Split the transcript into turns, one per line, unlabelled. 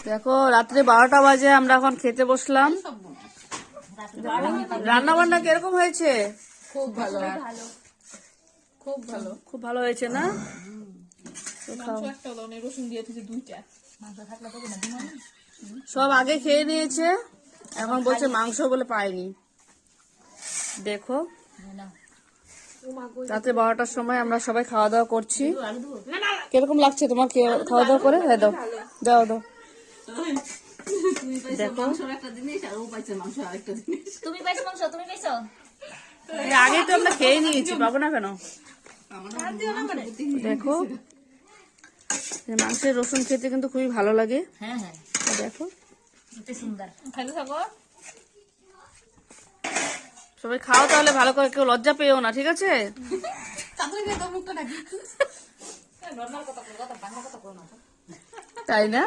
দেখো রাত্রে 12টা বাজে, আমরা এখন খেতে বসলাম। রান্না বান্না কিরকম হয়েছে?
খুব ভালো, খুব ভালো,
খুব ভালো হয়েছে না?
মাংস একটা হলো না, রসুন দিয়ে দিয়েছে 2টা।
সব আগে খেয়ে নিয়েছে, এখন বলছে মাংস বলে পাইনি। দেখো রাত্রে 12টার সময় আমরা সবাই খাওয়া দাওয়া করছি। কিরকম লাগছে তোমার খাওয়া দাওয়া করে? হ্যাঁ দাও দাও দাও। দেখো
তুমি পাইছো মাংস? তুমি পাইছো?
আগে তো আমরা খেয়ে নিয়েছি, পাবো না কেন? দেখো মাংসের রসুন খেতে কিন্তু খুবই ভালো লাগে।
হ্যাঁ হ্যাঁ,
দেখো
এটা সুন্দর।
খাইতে থাকো।
সবাই খাও তাহলে ভালো করে, কেউ লজ্জা পেও না, ঠিক আছে? তাই না?